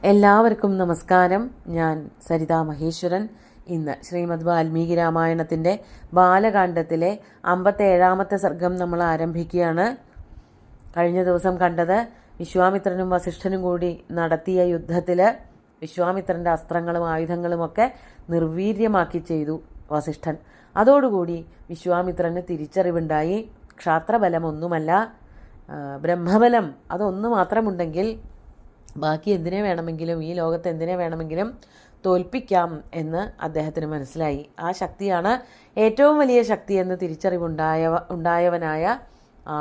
എല്ലാവർക്കും നമസ്കാരം. ഞാൻ സരിതാ മഹേശ്വരൻ. ഇന്ന് ശ്രീമദ് വാൽമീകി രാമായണത്തിൻ്റെ ബാലകാണ്ഡത്തിലെ 57ാമത്തെ സർഗം നമ്മൾ ആരംഭിക്കുകയാണ്. കഴിഞ്ഞ ദിവസം കണ്ടത് വിശ്വാമിത്രനും വസിഷ്ഠനും കൂടി നടത്തിയ യുദ്ധത്തിൽ വിശ്വാമിത്രൻ്റെ അസ്ത്രങ്ങളും ആയുധങ്ങളുമൊക്കെ നിർവീര്യമാക്കി ചെയ്തു വസിഷ്ഠൻ. അതോടുകൂടി വിശ്വാമിത്രന് തിരിച്ചറിവുണ്ടായി, ക്ഷാത്രബലം ഒന്നുമല്ല, ബ്രഹ്മബലം അതൊന്നു മാത്രമുണ്ടെങ്കിൽ ബാക്കി എന്തിനെ വേണമെങ്കിലും, ഈ ലോകത്ത് എന്തിനെ വേണമെങ്കിലും തോൽപ്പിക്കാം എന്ന് അദ്ദേഹത്തിന് മനസ്സിലായി. ആ ശക്തിയാണ് ഏറ്റവും വലിയ ശക്തി എന്ന് തിരിച്ചറിവുണ്ടായവനായ ആ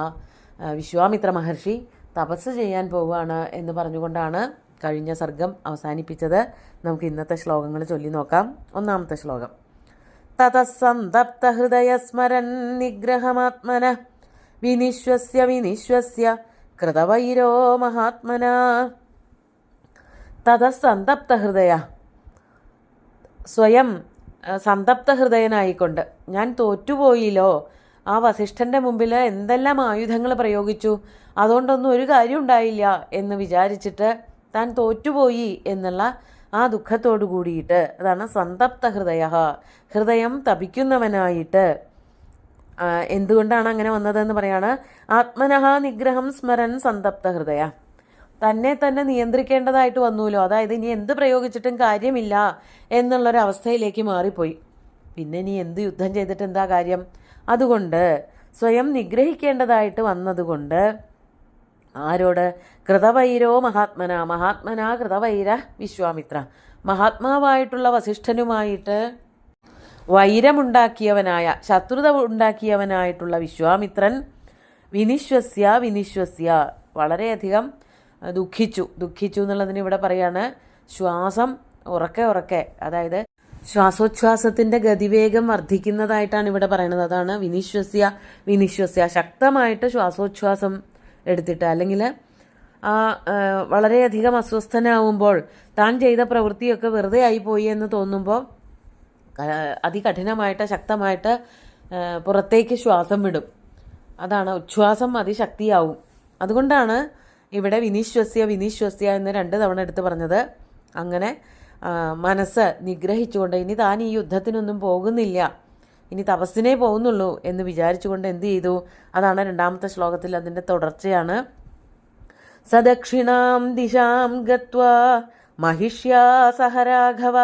വിശ്വാമിത്ര മഹർഷി തപസ് ചെയ്യാൻ പോവുകയാണ് എന്ന് പറഞ്ഞുകൊണ്ടാണ് കഴിഞ്ഞ സർഗം അവസാനിപ്പിച്ചത്. നമുക്ക് ഇന്നത്തെ ശ്ലോകങ്ങൾ ചൊല്ലി നോക്കാം. ഒന്നാമത്തെ ശ്ലോകം: തതസ്സന്തപ്ത ഹൃദയ സ്മരൻ നിഗ്രഹമാത്മന വിനിശ്വസ്യ വിനിശ്വസ്യ കൃതവൈരോ മഹാത്മന. തതസ്സന്തപ്ത ഹൃദയ, സ്വയം സന്തപ്ത ഹൃദയനായിക്കൊണ്ട്, ഞാൻ തോറ്റുപോയില്ലോ, ആ വസിഷ്ഠൻ്റെ മുമ്പിൽ എന്തെല്ലാം ആയുധങ്ങൾ പ്രയോഗിച്ചു, അതുകൊണ്ടൊന്നും ഒരു കാര്യം ഉണ്ടായില്ല എന്ന് വിചാരിച്ചിട്ട് താൻ തോറ്റുപോയി എന്നുള്ള ആ ദുഃഖത്തോടു കൂടിയിട്ട്, അതാണ് സന്തപ്ത ഹൃദയ, ഹൃദയം തപിക്കുന്നവനായിട്ട്. എന്തുകൊണ്ടാണ് അങ്ങനെ വന്നതെന്ന് പറയാണ്. ആത്മനഃ നിഗ്രഹം സ്മരൻ സന്തപ്ത ഹൃദയ, തന്നെ തന്നെ നിയന്ത്രിക്കേണ്ടതായിട്ട് വന്നുല്ലോ. അതായത് ഇനി എന്ത് പ്രയോഗിച്ചിട്ടും കാര്യമില്ല എന്നുള്ളൊരവസ്ഥയിലേക്ക് മാറിപ്പോയി. പിന്നെ ഇനി എന്ത് യുദ്ധം ചെയ്തിട്ട് എന്താ കാര്യം? അതുകൊണ്ട് സ്വയം നിഗ്രഹിക്കേണ്ടതായിട്ട് വന്നതുകൊണ്ട് ആരോട്? കൃതവൈരോ മഹാത്മന, മഹാത്മന കൃതവൈര വിശ്വാമിത്ര, മഹാത്മാവായിട്ടുള്ള വസിഷ്ഠനുമായിട്ട് വൈരമുണ്ടാക്കിയവനായ, ശത്രുത ഉണ്ടാക്കിയവനായിട്ടുള്ള വിശ്വാമിത്രൻ വിനിശ്വസ്യ വിനിശ്വസ്യ, വളരെയധികം ദുഃഖിച്ചു എന്നുള്ളതിന് ഇവിടെ പറയാണ് ശ്വാസം ഉറക്കെ, അതായത് ശ്വാസോച്ഛ്വാസത്തിൻ്റെ ഗതിവേഗം വർദ്ധിക്കുന്നതായിട്ടാണ് ഇവിടെ പറയുന്നത്. അതാണ് വിനിശ്വസ്യ, ശക്തമായിട്ട് ശ്വാസോച്ഛ്വാസം എടുത്തിട്ട്, അല്ലെങ്കിൽ വളരെയധികം അസ്വസ്ഥനാവുമ്പോൾ താൻ ചെയ്ത പ്രവൃത്തിയൊക്കെ വെറുതെ ആയിപ്പോയി എന്ന് തോന്നുമ്പോൾ അതികഠിനമായിട്ട് ശക്തമായിട്ട് പുറത്തേക്ക് ശ്വാസം വിടും. അതാണ് ഉച്ഛ്വാസം അതിശക്തിയാവും. അതുകൊണ്ടാണ് ഇവിടെ വിനിശ്വസ്യ എന്ന് 2 തവണ എടുത്ത് പറഞ്ഞത്. അങ്ങനെ മനസ്സ് നിഗ്രഹിച്ചുകൊണ്ട് ഇനി താൻ ഈ യുദ്ധത്തിനൊന്നും പോകുന്നില്ല, ഇനി തപസ്സിനേ പോകുന്നുള്ളൂ എന്ന് വിചാരിച്ചുകൊണ്ട് എന്ത് ചെയ്തു? അതാണ് 2ാമത്തെ ശ്ലോകത്തിൽ അതിൻ്റെ തുടർച്ചയാണ്. സദക്ഷിണാം ദിശാം ഗത്വാ മഹിഷ്യാ സഹ രാഘവ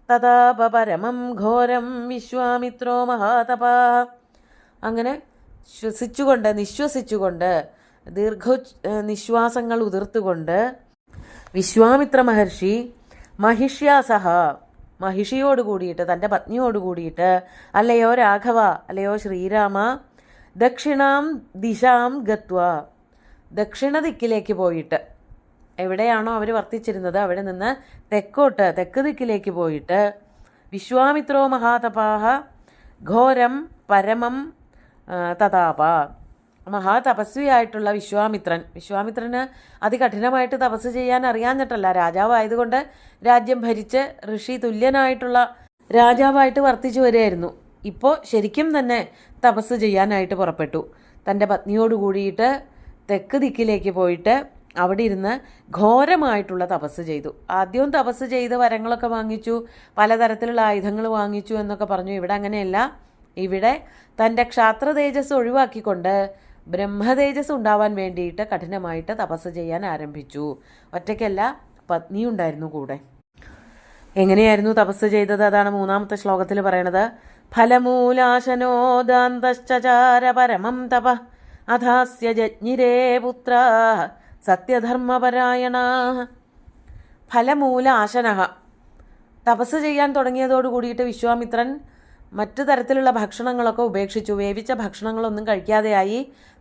തഥാപ പരമം ഘോരം വിശ്വാമിത്രോ മഹാതപ. അങ്ങനെ നിശ്വസിച്ചുകൊണ്ട് നിശ്വാസങ്ങൾ ഉതിർത്തുകൊണ്ട് വിശ്വാമിത്ര മഹർഷി മഹിഷ്യാസഹ, മഹിഷിയോട് കൂടിയിട്ട്, തൻ്റെ പത്നിയോട് കൂടിയിട്ട്, അല്ലയോ രാഘവ, അല്ലയോ ശ്രീരാമ, ദക്ഷിണാം ദിശാം ഗത്വ, ദക്ഷിണ ദിക്കിലേക്ക് പോയിട്ട്, എവിടെയാണോ അവർ വർത്തിച്ചിരുന്നത് അവിടെ നിന്ന് തെക്ക് ദിക്കിലേക്ക് പോയിട്ട്, വിശ്വാമിത്രോ മഹാതപാഹ ഘോരം പരമം തഥാപ, മഹാതപസ്വിയായിട്ടുള്ള വിശ്വാമിത്രന് അതികഠിനമായിട്ട് തപസ് ചെയ്യാൻ അറിയാഞ്ഞിട്ടല്ല, രാജാവായതുകൊണ്ട് രാജ്യം ഭരിച്ച് ഋഷി തുല്യനായിട്ടുള്ള രാജാവായിട്ട് വർത്തിച്ചു വരികയായിരുന്നു. ഇപ്പോൾ ശരിക്കും തന്നെ തപസ് ചെയ്യാനായിട്ട് പുറപ്പെട്ടു. തൻ്റെ പത്നിയോട് കൂടിയിട്ട് തെക്ക് ദിക്കിലേക്ക് പോയിട്ട് അവിടെ ഇരുന്ന് ഘോരമായിട്ടുള്ള തപസ് ചെയ്തു. ആദ്യവും തപസ് ചെയ്ത് വരങ്ങളൊക്കെ വാങ്ങിച്ചു, പലതരത്തിലുള്ള ആയുധങ്ങൾ വാങ്ങിച്ചു എന്നൊക്കെ പറഞ്ഞു. ഇവിടെ അങ്ങനെയല്ല. ഇവിടെ തൻ്റെ ക്ഷാത്ര തേജസ് ഒഴിവാക്കിക്കൊണ്ട് ബ്രഹ്മതേജസ് ഉണ്ടാവാൻ വേണ്ടിയിട്ട് കഠിനമായിട്ട് തപസ് ചെയ്യാൻ ആരംഭിച്ചു. ഒറ്റയ്ക്കല്ല, പത്നിയുണ്ടായിരുന്നു കൂടെ. എങ്ങനെയായിരുന്നു തപസ് ചെയ്തത്? അതാണ് 3ാമത്തെ ശ്ലോകത്തിൽ പറയണത്. ഫലമൂലാശനോദാന്തശ്ചാര പരമം തപ അധാസ്യ ജജ്ഞിരേ പുത്ര സത്യധർമ്മപരായണ. ഫലമൂലാശനഃ, തപസ് ചെയ്യാൻ തുടങ്ങിയതോടു കൂടിയിട്ട് വിശ്വാമിത്രൻ മറ്റു തരത്തിലുള്ള ഭക്ഷണങ്ങളൊക്കെ ഉപേക്ഷിച്ചു. വേവിച്ച ഭക്ഷണങ്ങളൊന്നും കഴിക്കാതെയായി.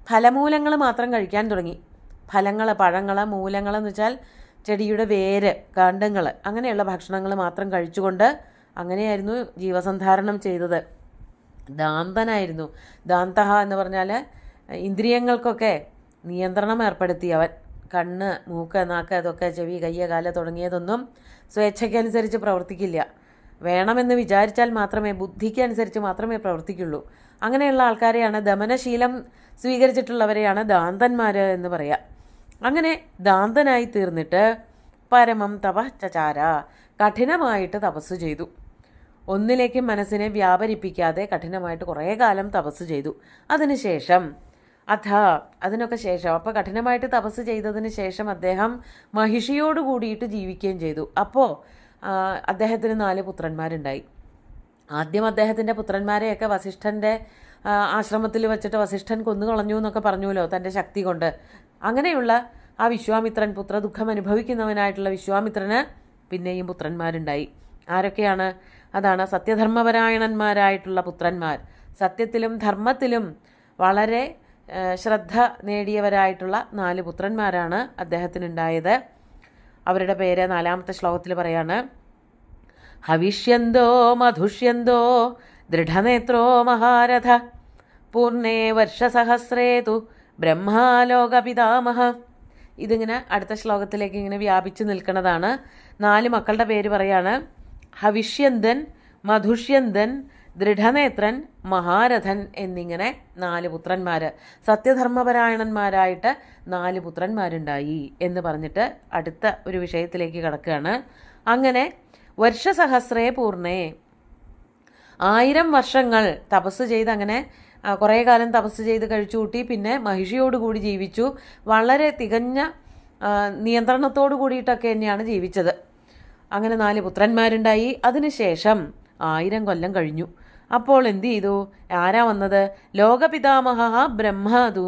ഫലമൂലങ്ങൾ മാത്രം കഴിക്കാൻ തുടങ്ങി. ഫലങ്ങൾ, പഴങ്ങൾ, മൂലങ്ങൾ എന്ന് വെച്ചാൽ ചെടിയുടെ വേര്, കാണ്ഡങ്ങൾ, അങ്ങനെയുള്ള ഭക്ഷണങ്ങൾ മാത്രം കഴിച്ചുകൊണ്ട് അങ്ങനെയായിരുന്നു ജീവസന്ധാരണം ചെയ്തത്. ദാന്തനായിരുന്നു. ദാന്തഹ എന്ന് പറഞ്ഞാൽ ഇന്ദ്രിയങ്ങൾക്കൊക്കെ നിയന്ത്രണം ഏർപ്പെടുത്തിയവൻ. കണ്ണ്, മൂക്ക്, നാക്ക്, അതൊക്കെ, ചെവി, കയ്യ്, കാല് തുടങ്ങിയതൊന്നും സ്വേച്ഛയ്ക്കനുസരിച്ച് പ്രവർത്തിക്കില്ല. വേണമെന്ന് വിചാരിച്ചാൽ മാത്രമേ, ബുദ്ധിക്ക് അനുസരിച്ച് മാത്രമേ പ്രവർത്തിക്കുള്ളൂ. അങ്ങനെയുള്ള ആൾക്കാരെയാണ്, ദമനശീലം സ്വീകരിച്ചിട്ടുള്ളവരെയാണ് ദാന്തന്മാർ എന്ന് പറയാം. അങ്ങനെ ദാന്തനായി തീർന്നിട്ട് പരമം തപശ്ചചാര, കഠിനമായിട്ട് തപസ് ചെയ്തു. ഒന്നിലേക്ക് മനസ്സിനെ വ്യാപരിപ്പിക്കാതെ കഠിനമായിട്ട് കുറേ കാലം തപസ് ചെയ്തു. അതിനുശേഷം അതിനൊക്കെ ശേഷം അപ്പോൾ കഠിനമായിട്ട് തപസ് ചെയ്തതിന് ശേഷം അദ്ദേഹം മഹിഷിയോട് കൂടിയിട്ട് ജീവിക്കുകയും ചെയ്തു. അപ്പോൾ അദ്ദേഹത്തിന് 4 പുത്രന്മാരുണ്ടായി. ആദ്യം അദ്ദേഹത്തിൻ്റെ പുത്രന്മാരെയൊക്കെ വസിഷ്ഠൻ്റെ ആശ്രമത്തിൽ വെച്ചിട്ട് വസിഷ്ഠൻ കൊന്നുകളഞ്ഞു എന്നൊക്കെ പറഞ്ഞുവല്ലോ തൻ്റെ ശക്തി കൊണ്ട്. അങ്ങനെയുള്ള ആ വിശ്വാമിത്രൻ, പുത്രദുഃഖം അനുഭവിക്കുന്നവനായിട്ടുള്ള വിശ്വാമിത്രന് പിന്നെയും പുത്രന്മാരുണ്ടായി. ആരൊക്കെയാണ്? അതാണ് സത്യധർമ്മപരായണന്മാരായിട്ടുള്ള പുത്രന്മാർ. സത്യത്തിലും ധർമ്മത്തിലും വളരെ ശ്രദ്ധ നേടിയവരായിട്ടുള്ള 4 പുത്രന്മാരാണ് അദ്ദേഹത്തിനുണ്ടായത്. അവരുടെ പേര് 4-ാമത്തെ ശ്ലോകത്തിൽ പറയാണ്. ഹവിഷ്യന്തോ മധുഷ്യന്തോ ദൃഢനേത്രോ മഹാരഥ പൂർണ്ണേ വർഷസഹസ്രേ തു ബ്രഹ്മാലോകപിതാമഹ. ഇതിങ്ങനെ അടുത്ത ശ്ലോകത്തിലേക്ക് ഇങ്ങനെ വ്യാപിച്ചു നിൽക്കുന്നതാണ്. 4 മക്കളുടെ പേര് പറയാണ്. ഹവിഷ്യന്തൻ, മധുഷ്യന്തൻ, ദൃഢനേത്രൻ, മഹാരഥൻ എന്നിങ്ങനെ 4 പുത്രന്മാർ. സത്യധർമ്മപരായണന്മാരായിട്ട് 4 പുത്രന്മാരുണ്ടായി എന്ന് പറഞ്ഞിട്ട് അടുത്ത ഒരു വിഷയത്തിലേക്ക് കടക്കുകയാണ്. അങ്ങനെ വർഷസഹസ്രേ പൂർണ്ണേ, 1000 വർഷങ്ങൾ തപസ് ചെയ്ത് അങ്ങനെ കുറേ കാലം തപസ് ചെയ്ത് കഴിച്ചു കൂട്ടി. പിന്നെ മഹിഷിയോടുകൂടി ജീവിച്ചു. വളരെ തികഞ്ഞ നിയന്ത്രണത്തോടു കൂടിയിട്ടൊക്കെ തന്നെയാണ് ജീവിച്ചത്. അങ്ങനെ 4 പുത്രന്മാരുണ്ടായി. അതിനുശേഷം 1000 കൊല്ലം കഴിഞ്ഞു. അപ്പോൾ എന്തു ചെയ്തു? ആരാ വന്നത്? ലോകപിതാമഹ ബ്രഹ്മാതു,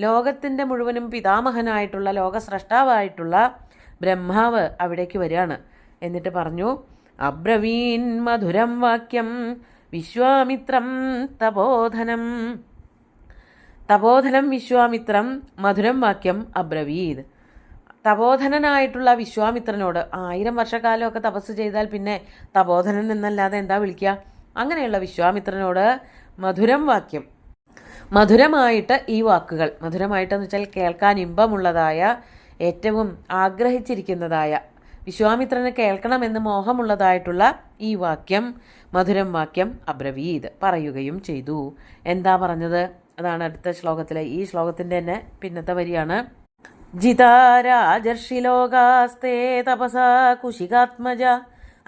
ലോകത്തിൻ്റെ മുഴുവനും പിതാമഹനായിട്ടുള്ള ലോകസ്രഷ്ടാവായിട്ടുള്ള ബ്രഹ്മാവ് അവിടേക്ക് വരികയാണ്. എന്നിട്ട് പറഞ്ഞു, അബ്രവീൻ മധുരം വാക്യം വിശ്വാമിത്രം തപോധനം. തപോധനം വിശ്വാമിത്രം മധുരം വാക്യം അബ്രവീത്. തപോധനനായിട്ടുള്ള വിശ്വാമിത്രനോട് 1000 വർഷക്കാലമൊക്കെ തപസ് ചെയ്താൽ പിന്നെ തപോധനൻ എന്നല്ലാതെ എന്താ വിളിക്കുക? അങ്ങനെയുള്ള വിശ്വാമിത്രനോട് മധുരം വാക്യം, മധുരമായിട്ട് ഈ വാക്കുകൾ, മധുരമായിട്ടെന്ന് വെച്ചാൽ കേൾക്കാൻ ഇമ്പമുള്ളതായ, ഏറ്റവും ആഗ്രഹിച്ചിരിക്കുന്നതായ, വിശ്വാമിത്രന് കേൾക്കണമെന്ന് മോഹമുള്ളതായിട്ടുള്ള ഈ വാക്യം, മധുരം വാക്യം അബ്രവീത് പറയുകയും ചെയ്തു. എന്താ പറഞ്ഞത്? അതാണ് അടുത്ത ശ്ലോകത്തിലെ, ഈ ശ്ലോകത്തിൻ്റെ തന്നെ പിന്നത്തെ വരിയാണ്. ജിതാരാജർഷിലോകാസ്തേ തപസാ കുശികാത്മജ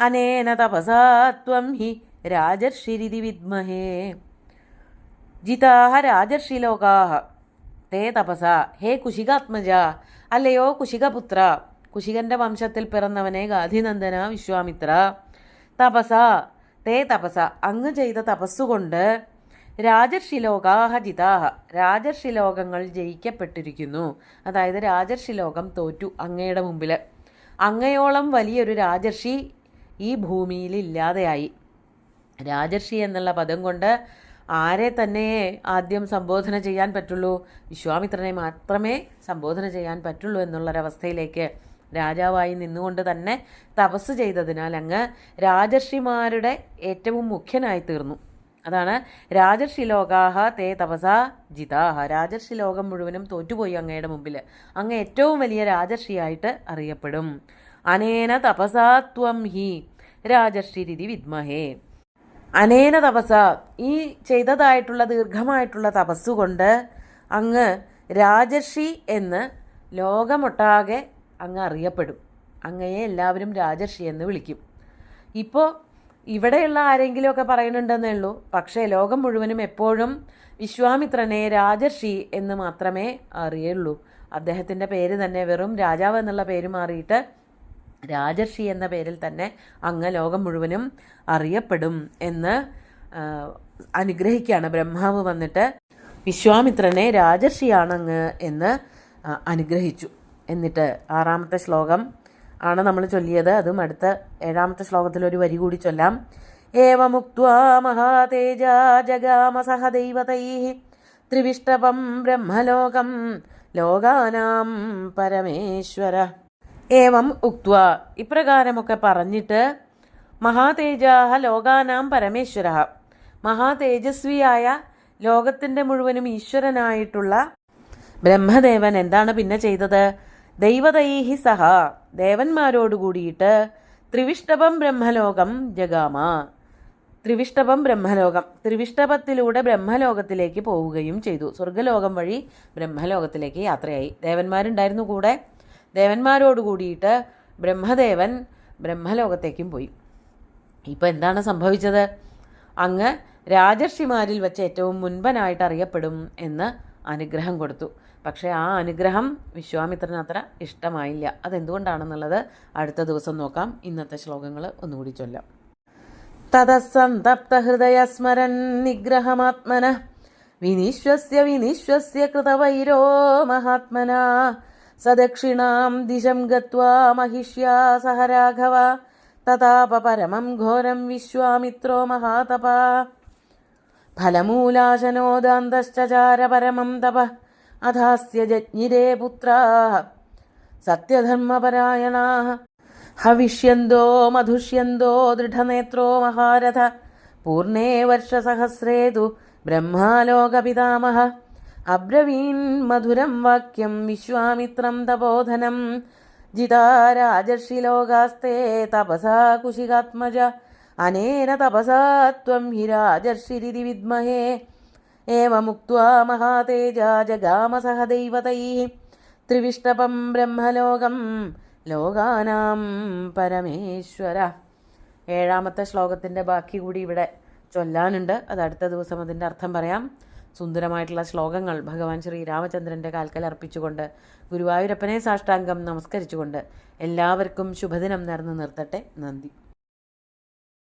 അനേന തപസാ ത്വം ഹി രാജർഷിരിതി വിദ്മഹേ. ജിതാഹ രാജർഷിലോകാഹ തേ തപസാ, ഹേ കുശികാത്മജ, അല്ലയോ കുശികപുത്ര, കുശികന്റെ വംശത്തിൽ പിറന്നവനെ ഗാധിനന്ദന വിശ്വാമിത്ര, തപസ തേ തപസ, അങ്ങ് ചെയ്ത തപസ്സുകൊണ്ട് രാജർഷിലോകാഹ ജിതാഹ, രാജർഷിലോകങ്ങൾ ജയിക്കപ്പെട്ടിരിക്കുന്നു. അതായത് രാജർഷിലോകം തോറ്റു അങ്ങയുടെ മുമ്പിൽ. അങ്ങയോളം വലിയൊരു രാജർഷി ഈ ഭൂമിയിൽ ഇല്ലാതെയായി. രാജർഷി എന്നുള്ള പദം കൊണ്ട് ആരെ തന്നെ ആദ്യം സംബോധന ചെയ്യാൻ പറ്റുള്ളൂ? വിശ്വാമിത്രനെ മാത്രമേ സംബോധന ചെയ്യാൻ പറ്റുള്ളൂ എന്നുള്ളൊരവസ്ഥയിലേക്ക് രാജാവായി നിന്നുകൊണ്ട് തന്നെ തപസ് ചെയ്തതിനാൽ അങ്ങ് രാജർഷിമാരുടെ ഏറ്റവും മുഖ്യനായി തീർന്നു. അതാണ് രാജർഷിലോകാഹ തേ തപസാ ജിതാഹ, രാജർഷിലോകം മുഴുവനും തോറ്റുപോയി അങ്ങയുടെ മുമ്പിൽ. അങ്ങ് ഏറ്റവും വലിയ രാജർഷിയായിട്ട് അറിയപ്പെടും. അനേന തപസാ ത്വം ഹി രാജർഷിരിതി വിദ്മഹേ. അനേന തപസ, ഈ ചെയ്തതായിട്ടുള്ള ദീർഘമായിട്ടുള്ള തപസ്സുകൊണ്ട് അങ്ങ് രാജർഷി എന്ന് ലോകമൊട്ടാകെ അങ്ങ് അറിയപ്പെടും. അങ്ങയെ എല്ലാവരും രാജർഷി എന്ന് വിളിക്കും. ഇപ്പോൾ ഇവിടെയുള്ള ആരെങ്കിലുമൊക്കെ പറയുന്നുണ്ടെന്നേ ഉള്ളൂ. പക്ഷേ ലോകം മുഴുവനും എപ്പോഴും വിശ്വാമിത്രനെ രാജർഷി എന്ന് മാത്രമേ അറിയുള്ളൂ. അദ്ദേഹത്തിൻ്റെ പേര് തന്നെ വെറും രാജാവ് എന്നുള്ള പേര് മാറിയിട്ട് രാജർഷി എന്ന പേരിൽ തന്നെ അങ്ങ് ലോകം മുഴുവനും അറിയപ്പെടും എന്ന് അനുഗ്രഹിക്കുകയാണ് ബ്രഹ്മാവ് വന്നിട്ട്. വിശ്വാമിത്രനെ രാജർഷിയാണങ്ങ് എന്ന് അനുഗ്രഹിച്ചു. എന്നിട്ട് 6-ാമത്തെ ശ്ലോകം ആണ് നമ്മൾ ചൊല്ലിയത്. അതും അടുത്ത 7-ാമത്തെ ശ്ലോകത്തിൽ ഒരു വരി കൂടി ചൊല്ലാം. ഏവമുക്ത്വാ മഹാതേജ ജഗാമ സഹ ദൈവതൈഃ ത്രിവിഷ്ടപം ബ്രഹ്മലോകം ലോകാനാം പരമേശ്വര. ഏവം ഉക്ത്വാ, ഇപ്രകാരമൊക്കെ പറഞ്ഞിട്ട്, മഹാതേജാഹ ലോകാനാം പരമേശ്വര, മഹാതേജസ്വിയായ ലോകത്തിൻ്റെ മുഴുവനും ഈശ്വരനായിട്ടുള്ള ബ്രഹ്മദേവൻ എന്താണ് പിന്നെ ചെയ്തത്? ദൈവതൈഹി സഹ, ദേവന്മാരോടുകൂടിയിട്ട് ത്രിവിഷ്ടപം ബ്രഹ്മലോകം ജഗാമ, ത്രിവിഷ്ടപം ബ്രഹ്മലോകം, ത്രിവിഷ്ടപത്തിലൂടെ ബ്രഹ്മലോകത്തിലേക്ക് പോവുകയും ചെയ്തു. സ്വർഗലോകം വഴി ബ്രഹ്മലോകത്തിലേക്ക് യാത്രയായി. ദേവന്മാരുണ്ടായിരുന്നു കൂടെ. ദേവന്മാരോട് കൂടിയിട്ട് ബ്രഹ്മദേവൻ ബ്രഹ്മലോകത്തേക്കും പോയി. ഇപ്പോൾ എന്താണ് സംഭവിച്ചത്? അങ്ങ് രാജർഷിമാരിൽ വെച്ച് ഏറ്റവും മുൻപനായിട്ട് അറിയപ്പെടും എന്ന് അനുഗ്രഹം കൊടുത്തു. പക്ഷേ ആ അനുഗ്രഹം വിശ്വാമിത്രന് അത്ര ഇഷ്ടമായില്ല. അതെന്തുകൊണ്ടാണെന്നുള്ളത് അടുത്ത ദിവസം നോക്കാം. ഇന്നത്തെ ശ്ലോകങ്ങൾ ഒന്നുകൂടി ചൊല്ലാം. തതസന്തപ്തഹൃദയ സ്മരൻ നിഗ്രഹമാത്മന വിനിശ്വസ്യ കൃതവൈരോ മഹാത്മനാ സദക്ഷിണാം ദിശം ഗത്വാ മഹിഷ്യാ സഹ രാഘവ തതാപ പരമം ഘോരം വിശ്വാമിത്രോ മഹാതപാ ഫലമൂലാശനോദാന്തശ്ചാര പരമം തപഃ അധാസ്യ ജജ്ഞിരേ പുത്രാഃ സത്യധർമ്മപരായണാഃ ഹവിഷ്യന്തോ മധുഷ്യന്തോ ദൃഢനേത്രോ മഹാരഥ പൂർണേ വർഷസഹസ്രേ തു ബ്രഹ്മാലോകപിതാമഹ അബ്രവീൻ മധുരം വാക്യം വിശ്വാമിത്രം തപോധനം ജിതാ രാജർഷിലോകാസ്തേ തപസാ കുശികാത്മജ അനേന തപസാ ത്വം ഹി രാജർഷിരിതി വിദ്മഹേ ഏവമുക്ത്വാ മഹാതേജാ ജഗാമ സഹ ദൈവതൈഃ ത്രിവിഷ്ടപം ബ്രഹ്മലോകം ലോകാനാം പരമേശ്വര. 7ാമത്തെ ശ്ലോകത്തിൻ്റെ ബാക്കി കൂടി ഇവിടെ ചൊല്ലാനുണ്ട്. അത് അടുത്ത ദിവസം അതിൻ്റെ അർത്ഥം പറയാം. സുന്ദരമായിട്ടുള്ള ശ്ലോകങ്ങൾ ഭഗവാൻ ശ്രീരാമചന്ദ്രൻ്റെ കാൽക്കൽ അർപ്പിച്ചുകൊണ്ട് ഗുരുവായൂരപ്പനെ സാഷ്ടാംഗം നമസ്കരിച്ചുകൊണ്ട് എല്ലാവർക്കും ശുഭദിനം നേർന്നു നിർത്തട്ടെ. നന്ദി.